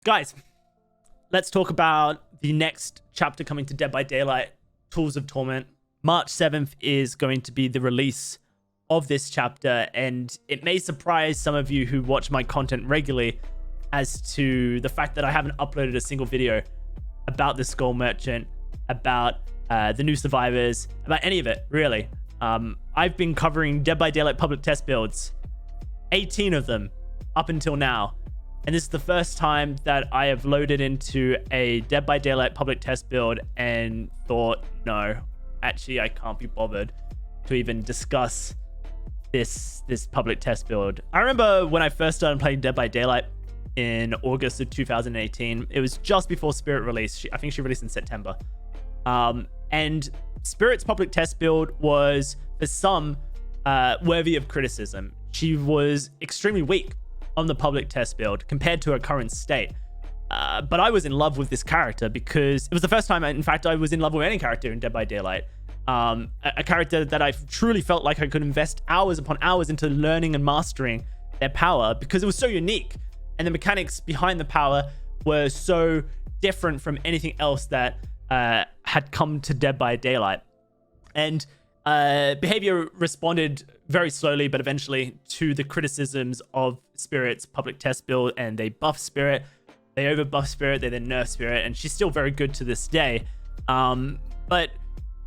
Guys, let's talk about the next chapter coming to Dead by Daylight, Tools of Torment. March 7th is going to be the release of this chapter, and it may surprise some of you who watch my content regularly as to the fact that I haven't uploaded a single video about the Skull Merchant, about the new survivors, about any of it, really. I've been covering Dead by Daylight public test builds, 18 of them up until now. And this is the first time that I have loaded into a Dead by Daylight public test build and thought, no, actually, I can't be bothered to even discuss this public test build. I remember when I first started playing Dead by Daylight in August of 2018. It was just before Spirit released. I think she released in September. And Spirit's public test build was, for some, worthy of criticism. She was extremely weak on the public test build compared to her current state. But I was in love with this character because it was the first time, in fact, I was in love with any character in Dead by Daylight. A character that I truly felt like I could invest hours upon hours into learning and mastering their power because it was so unique. And the mechanics behind the power were so different from anything else that had come to Dead by Daylight. And bhvr responded very slowly, but eventually, to the criticisms of Spirit's public test build, and they buffed Spirit, they overbuffed Spirit, they then nerfed Spirit, and she's still very good to this day. But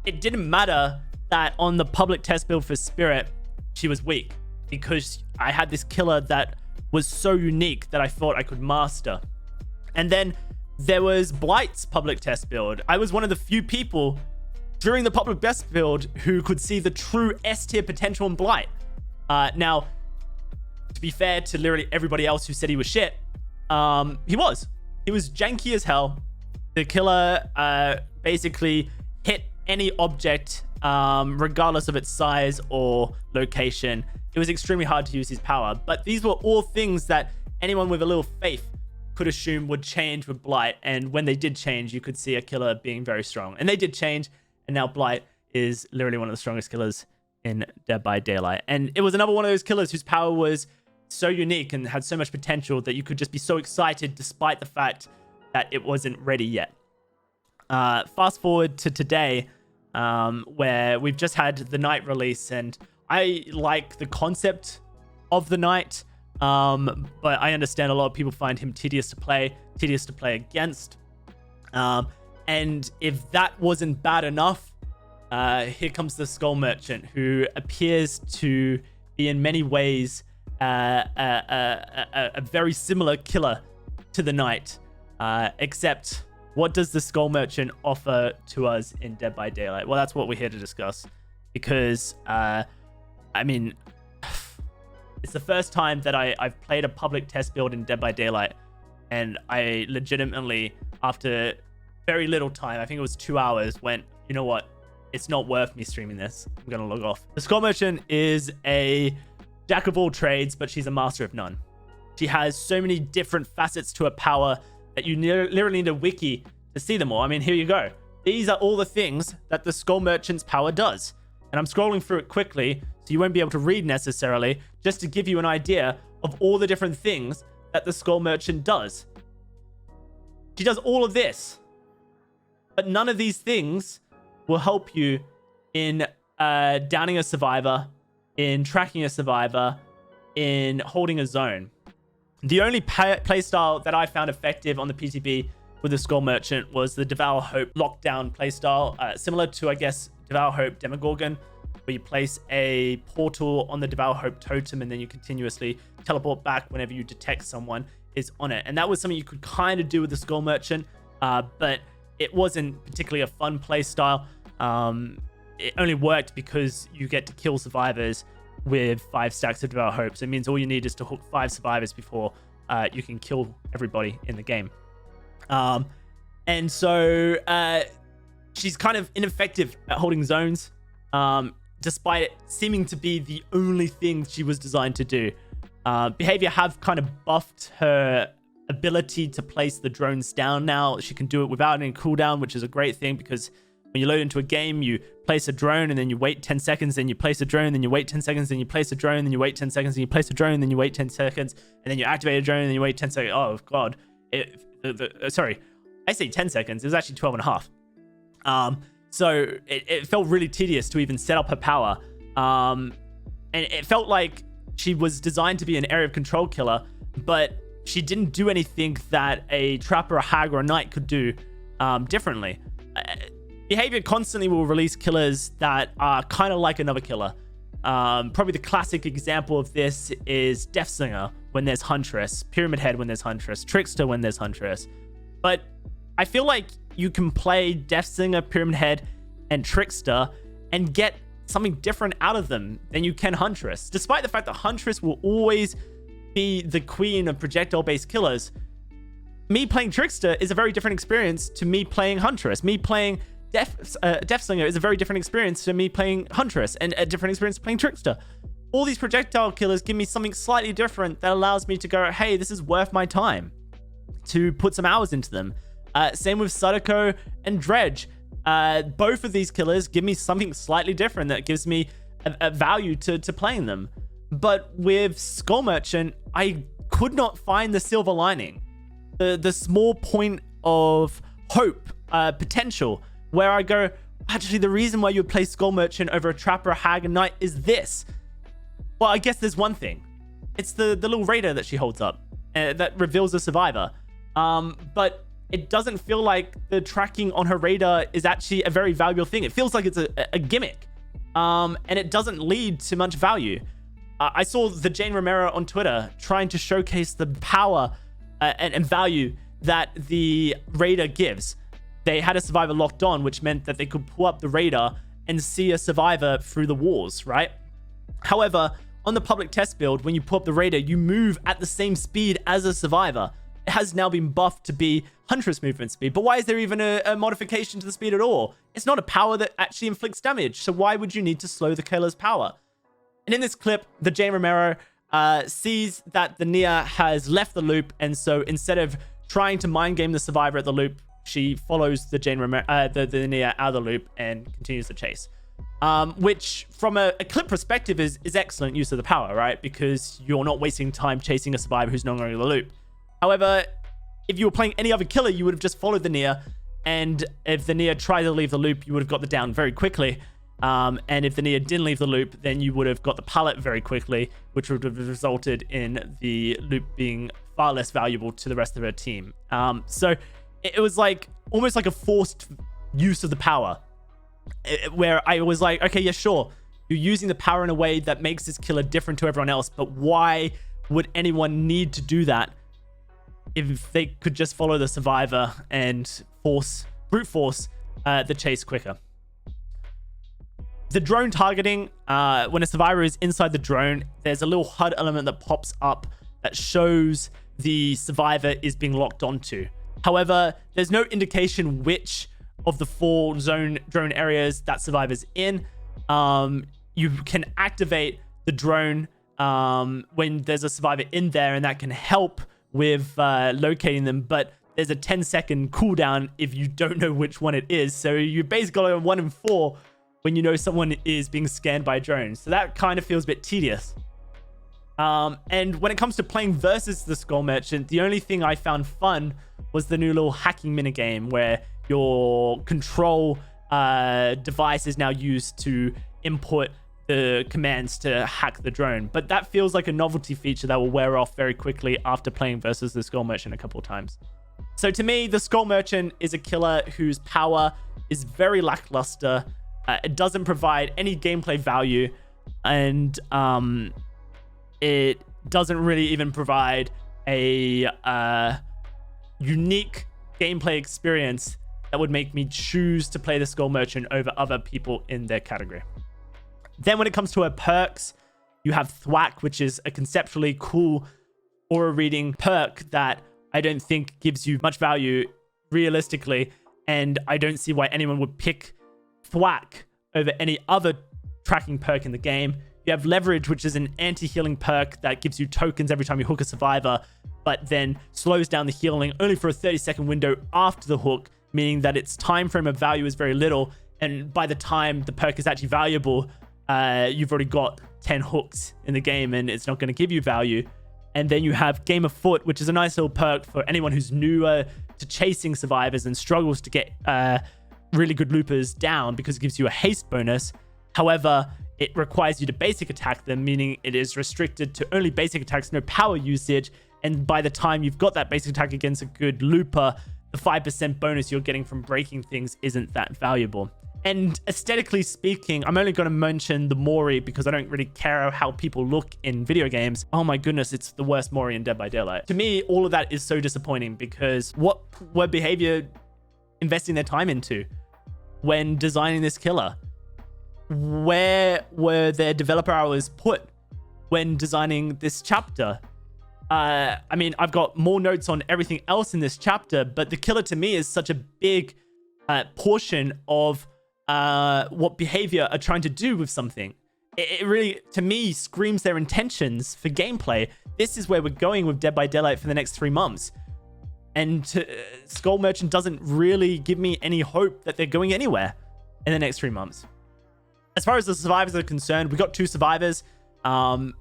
it didn't matter that on the public test build for Spirit, she was weak, because I had this killer that was so unique that I thought I could master. And then there was Blight's public test build. I was one of the few people during the public test build who could see the true S tier potential in Blight. Now, to be fair to literally everybody else who said he was shit, he was janky as hell. The killer basically hit any object, regardless of its size or location. It was extremely hard to use his power, but these were all things that anyone with a little faith could assume would change with Blight. And when they did change, you could see a killer being very strong. And they did change. And now Blight is literally one of the strongest killers in Dead by Daylight. And it was another one of those killers whose power was so unique and had so much potential that you could just be so excited despite the fact that it wasn't ready yet. Fast forward to today, where we've just had the Knight release, and I like the concept of the Knight, but I understand a lot of people find him tedious to play against. And if that wasn't bad enough, here comes the Skull Merchant, who appears to be in many ways a very similar killer to the Knight. Except, what does the Skull Merchant offer to us in Dead by Daylight? Well, that's what we're here to discuss. Because, I mean, it's the first time that I've played a public test build in Dead by Daylight. And I legitimately, after very little time, I think it was 2 hours, went, you know what? It's not worth me streaming this. I'm going to log off. The Skull Merchant is a jack of all trades, but she's a master of none. She has so many different facets to her power that you literally need a wiki to see them all. I mean, here you go. These are all the things that the Skull Merchant's power does. And I'm scrolling through it quickly, so you won't be able to read necessarily, just to give you an idea of all the different things that the Skull Merchant does. She does all of this. But none of these things will help you in downing a survivor, in tracking a survivor, in holding a zone. The only playstyle that I found effective on the PTB with the Skull Merchant was the Devour Hope lockdown playstyle, similar to, I guess, Devour Hope Demogorgon, where you place a portal on the Devour Hope totem and then you continuously teleport back whenever you detect someone is on it. And that was something you could kind of do with the Skull Merchant, but it wasn't particularly a fun play style. It only worked because you get to kill survivors with 5 stacks of Devour Hope. So it means all you need is to hook 5 survivors before you can kill everybody in the game. And so she's kind of ineffective at holding zones, despite it seeming to be the only thing she was designed to do. bhvr have kind of buffed her ability to place the drones down now. She can do it without any cooldown, which is a great thing, because when you load into a game, you place a drone and then you wait 10 seconds, then you place a drone, then you wait 10 seconds, then you place a drone, then you wait 10 seconds, then you place a drone, then you wait 10 seconds, and then you activate a drone, and then you wait 10 seconds. Oh god, Sorry, I say 10 seconds. It was actually 12 and a half. So it felt really tedious to even set up her power. And it felt like she was designed to be an area of control killer, but she didn't do anything that a trapper, a hag, or a knight could do differently. Behavior constantly will release killers that are kind of like another killer. Probably the classic example of this is Deathslinger when there's Huntress, Pyramid Head when there's Huntress, Trickster when there's Huntress. But I feel like you can play Deathslinger, Pyramid Head, and Trickster and get something different out of them than you can Huntress. Despite the fact that Huntress will always be the queen of projectile-based killers, me playing Trickster is a very different experience to me playing Huntress. Me playing Deathslinger is a very different experience to me playing Huntress, and a different experience playing Trickster. All these projectile killers give me something slightly different that allows me to go, hey, this is worth my time to put some hours into them. Same with Sadako and Dredge. Both of these killers give me something slightly different that gives me a value to playing them. But with Skull Merchant, I could not find the silver lining, the small point of hope, potential, where I go, actually, the reason why you would play Skull Merchant over a Trapper, a Hag, and Knight is this. Well, I guess there's one thing. It's the little radar that she holds up that reveals the survivor. But it doesn't feel like the tracking on her radar is actually a very valuable thing. It feels like it's a gimmick. And it doesn't lead to much value. I saw the Jane Romero on Twitter trying to showcase the power and value that the radar gives. They had a survivor locked on, which meant that they could pull up the radar and see a survivor through the walls, right? However, on the public test build, when you pull up the radar, you move at the same speed as a survivor. It has now been buffed to be Huntress movement speed. But why is there even a modification to the speed at all? It's not a power that actually inflicts damage. So why would you need to slow the killer's power? And in this clip, the Jane Romero sees that the Nia has left the loop. And so instead of trying to mind game the survivor at the loop, she follows the Jane Romero, the Nia out of the loop and continues the chase. Which from a clip perspective is excellent use of the power, right? Because you're not wasting time chasing a survivor who's no longer in the loop. However, if you were playing any other killer, you would have just followed the Nia. And if the Nia tried to leave the loop, you would have got the down very quickly. And if the Nia didn't leave the loop, then you would have got the pallet very quickly, which would have resulted in the loop being far less valuable to the rest of her team. So it was like almost like a forced use of the power, where I was like, okay, yeah, sure. You're using the power in a way that makes this killer different to everyone else, but why would anyone need to do that if they could just follow the survivor and brute force the chase quicker? The drone targeting, when a survivor is inside the drone, there's a little HUD element that pops up that shows the survivor is being locked onto. However, there's no indication which of the 4 drone areas that survivor's in. You can activate the drone when there's a survivor in there, and that can help with locating them. But there's a 10-second cooldown if you don't know which one it is. So you basically got 1 in 4 when you know someone is being scanned by a drone. So that kind of feels a bit tedious. And when it comes to playing versus the Skull Merchant, the only thing I found fun was the new little hacking minigame where your control device is now used to input the commands to hack the drone. But that feels like a novelty feature that will wear off very quickly after playing versus the Skull Merchant a couple of times. So to me, the Skull Merchant is a killer whose power is very lackluster. It doesn't provide any gameplay value, and it doesn't really even provide a unique gameplay experience that would make me choose to play the Skull Merchant over other people in their category. Then when it comes to her perks, you have Thwack, which is a conceptually cool aura reading perk that I don't think gives you much value realistically, and I don't see why anyone would pick Thwack over any other tracking perk in the game. You have Leverage, which is an anti-healing perk that gives you tokens every time you hook a survivor, but then slows down the healing only for a 30-second window after the hook, meaning that its time frame of value is very little, and by the time the perk is actually valuable, you've already got 10 hooks in the game and it's not going to give you value. And then you have Game of Foot, which is a nice little perk for anyone who's newer to chasing survivors and struggles to get really good loopers down, because it gives you a haste bonus. However, it requires you to basic attack them, meaning it is restricted to only basic attacks, no power usage. And by the time you've got that basic attack against a good looper, the 5% bonus you're getting from breaking things isn't that valuable. And aesthetically speaking, I'm only going to mention the Mori because I don't really care how people look in video games. Oh my goodness, it's the worst Mori in Dead by Daylight. To me, all of that is so disappointing, because what were Behavior investing their time into when designing this killer? Where were their developer hours put when designing this chapter? I mean, I've got more notes on everything else in this chapter, but the killer to me is such a big portion of what Behavior are trying to do with something. It really, to me, screams their intentions for gameplay. This is where we're going with Dead by Daylight for the next 3 months. And Skull Merchant doesn't really give me any hope that they're going anywhere in the next 3 months. As far as the survivors are concerned, we got 2 survivors. A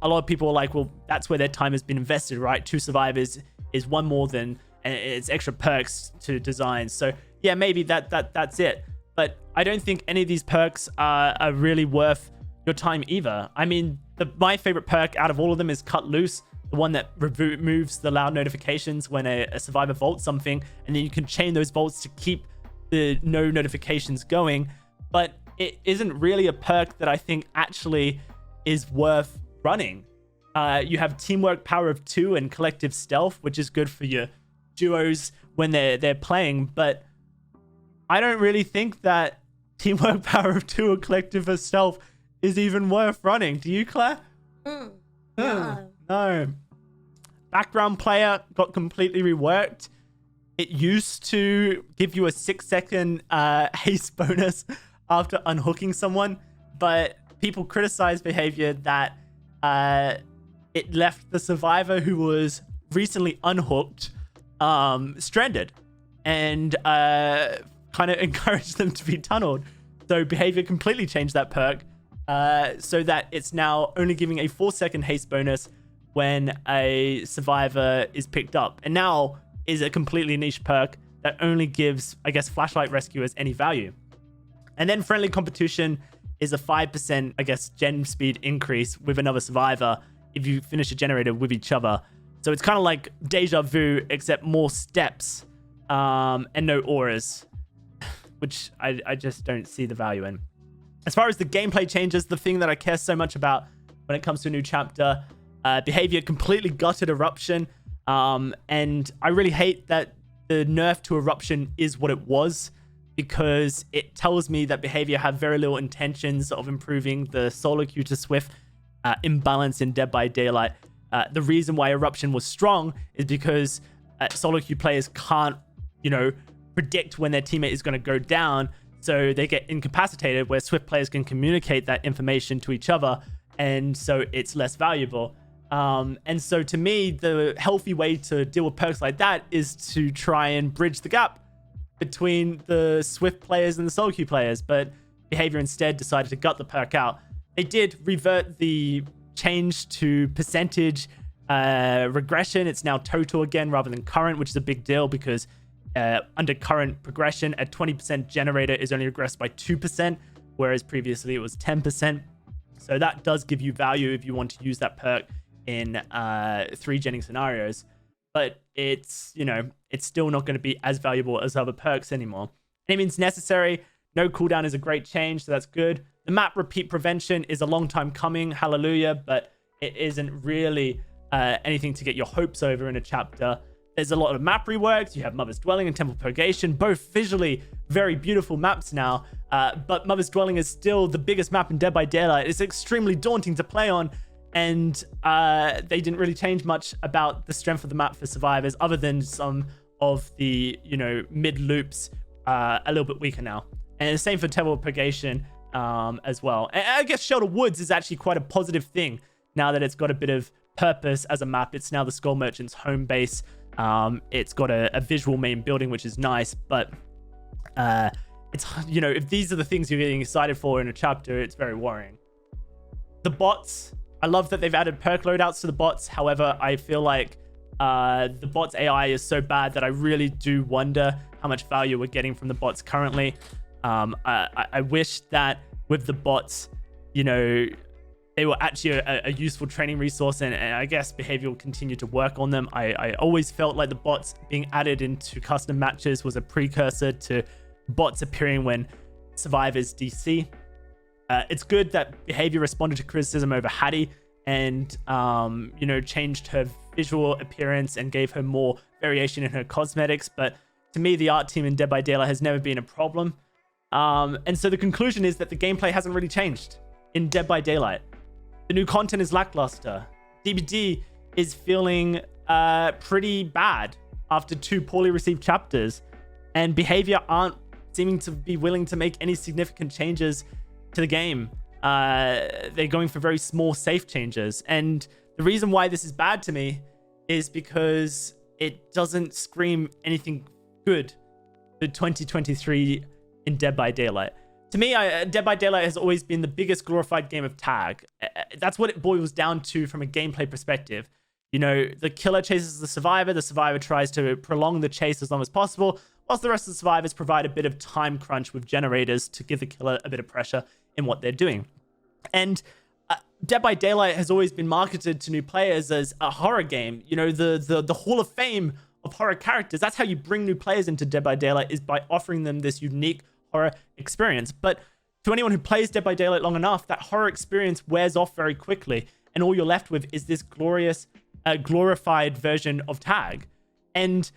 lot of people are like, well, that's where their time has been invested, right? 2 survivors is 1 more than, and it's extra perks to design. So yeah, maybe that's it. But I don't think any of these perks are really worth your time either. I mean, my favorite perk out of all of them is Cut Loose, the one that removes the loud notifications when a survivor vaults something, and then you can chain those vaults to keep the no notifications going. But it isn't really a perk that I think actually is worth running. You have Teamwork Power of 2 and Collective Stealth, which is good for your duos when they're playing, but I don't really think that Teamwork Power of 2 or Collective Stealth is even worth running. Do you, Claire? No. Background Player got completely reworked. It used to give you a 6-second haste bonus after unhooking someone, but people criticized Behavior that it left the survivor who was recently unhooked stranded, and kind of encouraged them to be tunneled. So Behavior completely changed that perk so that it's now only giving a 4-second haste bonus when a survivor is picked up, and now is a completely niche perk that only gives, I guess, flashlight rescuers any value. And then Friendly Competition is a 5%, I guess, gen speed increase with another survivor if you finish a generator with each other. So it's kind of like Deja Vu, except more steps and no auras, which I just don't see the value in. As far as the gameplay changes, the thing that I care so much about when it comes to a new chapter, Behavior completely gutted Eruption. And I really hate that the nerf to Eruption is what it was, because it tells me that Behavior have very little intentions of improving the solo queue to Swift imbalance in Dead by Daylight. The reason why Eruption was strong is because solo queue players can't, predict when their teammate is going to go down, so they get incapacitated, where Swift players can communicate that information to each other, and so it's less valuable. And so to me, the healthy way to deal with perks like that is to try and bridge the gap between the Swift players and the solo queue players, but Behavior instead decided to gut the perk out. They did revert the change to percentage regression. It's now total again rather than current, which is a big deal, because under current progression, a 20% generator is only regressed by 2%, whereas previously it was 10%. So that does give you value if you want to use that perk in 3-genning scenarios, but it's still not going to be as valuable as other perks anymore. Any means necessary. No cooldown is a great change, so that's good. The map repeat prevention is a long time coming, hallelujah, but it isn't really anything to get your hopes over in a chapter. There's a lot of map reworks. You have Mother's Dwelling and Temple Purgation, both visually very beautiful maps now, but Mother's Dwelling is still the biggest map in Dead by Daylight. It's extremely daunting to play on, and they didn't really change much about the strength of the map for survivors, other than some of the mid loops a little bit weaker now. And the same for Temple Purgation as well. And I guess Shelter Woods is actually quite a positive thing now that it's got a bit of purpose as a map. It's now the Skull Merchant's home base. It's got a visual main building, which is nice, but it's if these are the things you're getting excited for in a chapter, it's very worrying. The bots, I love that they've added perk loadouts to the bots. However, I feel like the bots AI is so bad that I really do wonder how much value we're getting from the bots currently. I wish that with the bots, you know, they were actually a useful training resource, and I guess behavior will continue to work on them. I always felt like the bots being added into custom matches was a precursor to bots appearing when survivors DC. It's good that behavior responded to criticism over Hattie and, you know, changed her visual appearance and gave her more variation in her cosmetics. But to me, the art team in Dead by Daylight has never been a problem. And so the conclusion is that the gameplay hasn't really changed in Dead by Daylight. The new content is lackluster. DBD is feeling pretty bad after 2 poorly received chapters, and behavior aren't seeming to be willing to make any significant changes to the game. They're going for very small, safe changes. And the reason why this is bad to me is because it doesn't scream anything good for 2023 in Dead by Daylight. To me, Dead by Daylight has always been the biggest glorified game of tag. That's what it boils down to from a gameplay perspective. You know, the killer chases the survivor tries to prolong the chase as long as possible, whilst the rest of the survivors provide a bit of time crunch with generators to give the killer a bit of pressure in what they're doing. And Dead by Daylight has always been marketed to new players as a horror game. You know, the Hall of Fame of horror characters. That's how you bring new players into Dead by Daylight, is by offering them this unique horror experience. But to anyone who plays Dead by Daylight long enough, that horror experience wears off very quickly, and all you're left with is this glorious, glorified version of tag. And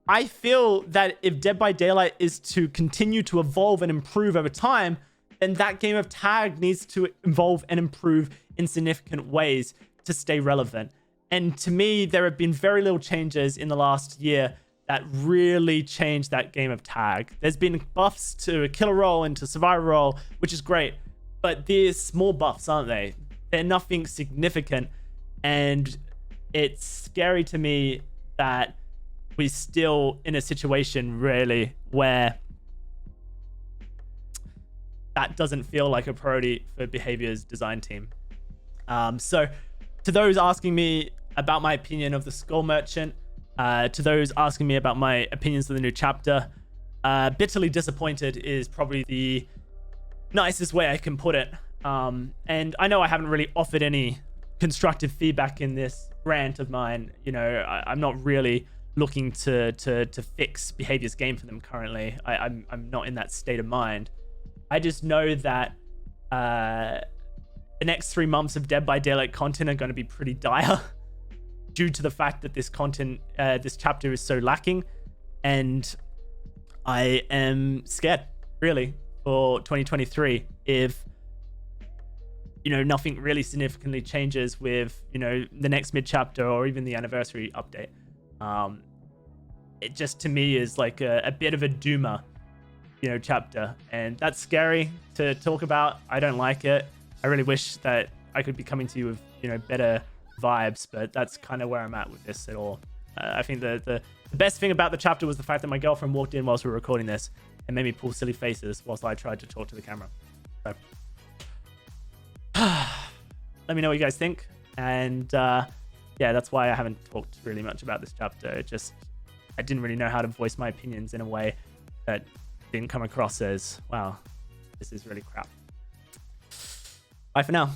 I feel that if Dead by Daylight is to continue to evolve and improve over time, then that game of tag needs to evolve and improve in significant ways to stay relevant. And to me, there have been very little changes in the last year that really changed that game of tag. There's been buffs to killer role and to survivor role, which is great, but they're small buffs, aren't they? They're nothing significant, and it's scary to me that we're still in a situation really where that doesn't feel like a priority for Behavior's design team. So to those asking me about my opinion of the Skull Merchant, to those asking me about my opinions of the new chapter, bitterly disappointed is probably the nicest way I can put it. And I know I haven't really offered any constructive feedback in this rant of mine. You know, I'm not really looking to fix Behavior's game for them currently. I'm not in that state of mind. I just know that the next 3 months of Dead by Daylight content are going to be pretty dire due to the fact that this content, this chapter is so lacking. And I am scared, really, for 2023 if, you know, nothing really significantly changes with, you know, the next mid chapter or even the anniversary update. It just, to me, is like a bit of a doomer, you know, chapter, and that's scary to talk about. I don't like it. I really wish that I could be coming to you with, you know, better vibes, but that's kind of where I'm at with this at all. I think the best thing about the chapter was the fact that my girlfriend walked in whilst we were recording this and made me pull silly faces whilst I tried to talk to the camera. So let me know what you guys think. And yeah, that's why I haven't talked really much about this chapter. I didn't really know how to voice my opinions in a way that didn't come across as, wow, this is really crap. Bye for now.